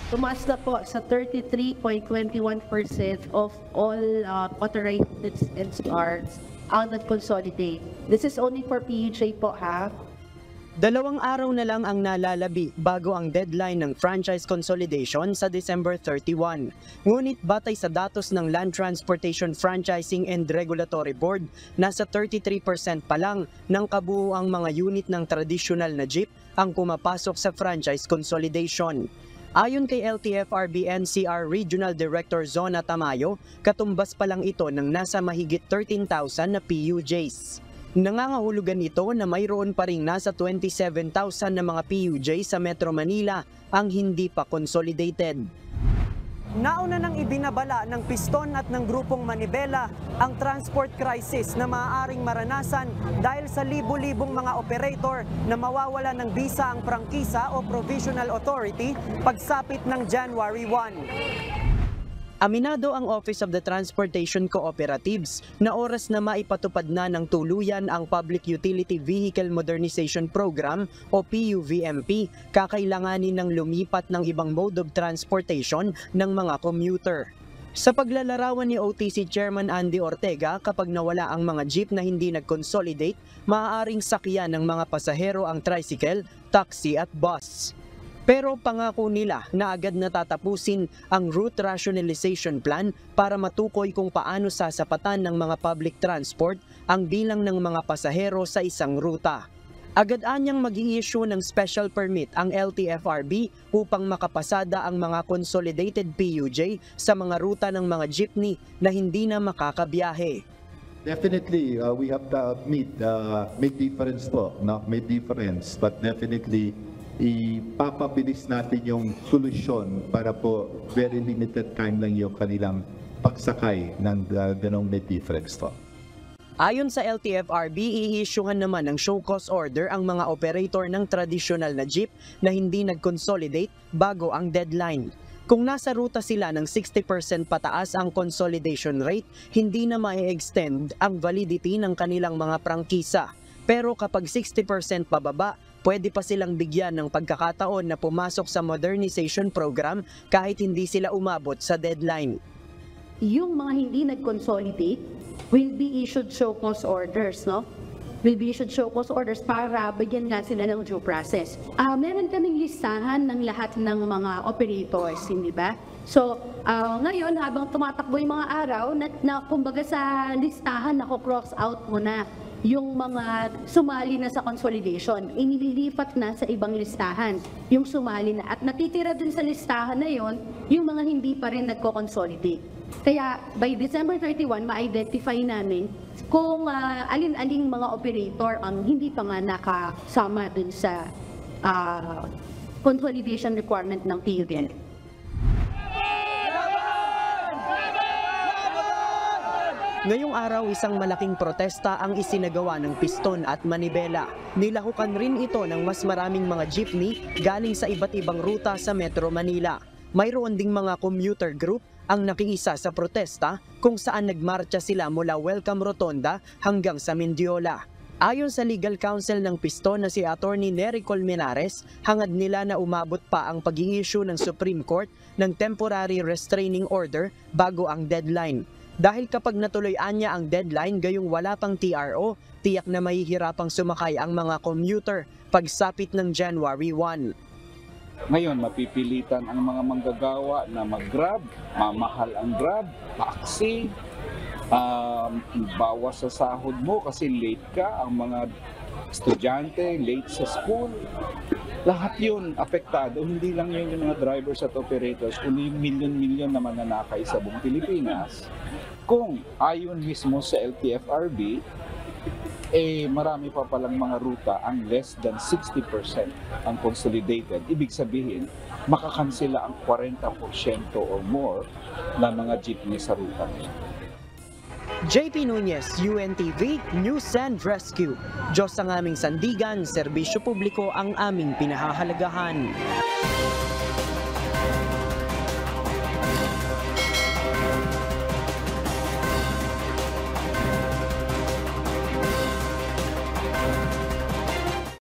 tumaas na po sa 33.21% of all authorized NCRs ang nag-consolidate. This is only for PUJ po, ha? 2 araw na lang ang nalalabi bago ang deadline ng franchise consolidation sa December 31. Ngunit batay sa datos ng Land Transportation Franchising and Regulatory Board, nasa 33% pa lang ng kabuuang mga unit ng traditional na jeep ang pumapasok sa franchise consolidation. Ayon kay LTFRB NCR Regional Director Zona Tamayo, katumbas pa lang ito ng nasa mahigit 13,000 na PUJs. Nangangahulugan ito na mayroon pa ring nasa 27,000 na mga PUJ sa Metro Manila ang hindi pa consolidated. Nauna nang ibinabala ng Piston at ng Grupong Manibela ang transport crisis na maaaring maranasan dahil sa libu-libong mga operator na mawawala ng bisa ang prangkisa o provisional authority pagsapit ng January 1. Aminado ang Office of the Transportation Cooperatives na oras na maipatupad na ng tuluyan ang Public Utility Vehicle Modernization Program o PUVMP, kakailanganin ng lumipat ng ibang mode of transportation ng mga commuter. Sa paglalarawan ni OTC Chairman Andy Ortega, kapag nawala ang mga jeep na hindi nag-consolidate, maaaring sakyan ng mga pasahero ang tricycle, taxi at bus. Pero pangako nila na agad natatapusin ang route rationalization plan para matukoy kung paano sasapatan ng mga public transport ang bilang ng mga pasahero sa isang ruta. Agad anyang mag-i-issue ng special permit ang LTFRB upang makapasada ang mga consolidated PUJ sa mga ruta ng mga jeepney na hindi na makakabiyahe. Definitely, we have to make difference po, no? Make difference, but definitely ipapabilis natin yung solusyon para po very limited time lang yung kanilang pagsakay ng ganong may difference po. Ayon sa LTFRB, i-issuehan naman ng show cause order ang mga operator ng traditional na jeep na hindi nag-consolidate bago ang deadline. Kung nasa ruta sila ng 60% pataas ang consolidation rate, hindi na ma-extend ang validity ng kanilang mga prangkisa. Pero kapag 60% pababa, pwede pa silang bigyan ng pagkakataon na pumasok sa modernization program kahit hindi sila umabot sa deadline. Yung mga hindi nag-consolidate will be issued show cause orders, no? Will be issued show cause orders para bigyan nga sila ng due process. Meron kaming listahan ng lahat ng mga operators, hindi ba? So, ngayon habang tumatakbo yung mga araw, na kumbaga sa listahan, nako-cross out mo na yung mga sumali na sa consolidation, inililipat na sa ibang listahan yung sumali na, at natitira dun sa listahan na yon yung mga hindi pa rin nagko-consolidate. Kaya by December 31, ma-identify namin kung alin-aling mga operator ang hindi pa nga nakasama dun sa consolidation requirement ng PUVMP. Ngayong araw, isang malaking protesta ang isinagawa ng Piston at Manibela. Nilahukan rin ito ng mas maraming mga jeepney galing sa iba't ibang ruta sa Metro Manila. Mayroon ding mga commuter group ang nakiisa sa protesta kung saan nagmarcha sila mula Welcome Rotonda hanggang sa Mendiola. Ayon sa legal counsel ng Piston na si Attorney Nery Colmenares, hangad nila na umabot pa ang pag-i-issue ng Supreme Court ng temporary restraining order bago ang deadline. Dahil kapag natuloy-an niya ang deadline gayong wala pang TRO, tiyak na mahihirapang sumakay ang mga commuter pagsapit ng January 1. Ngayon, mapipilitan ang mga manggagawa na mag-grab, mamahal ang grab, taxi, bawas sa sahod mo kasi late ka, ang mga estudyante, late sa school. Lahat yun apektado, hindi lang yun yung mga drivers at operators, kundi yung milyon-milyon na mananakay sa buong Pilipinas. Kung ayon mismo sa LTFRB, marami pa palang mga ruta ang less than 60% ang consolidated. Ibig sabihin, makakansela ang 40% or more na mga jeepney sa ruta nila. JP Nunez, UNTV, News and Rescue. Diyos ang aming sandigan, serbisyo publiko ang aming pinahahalagahan.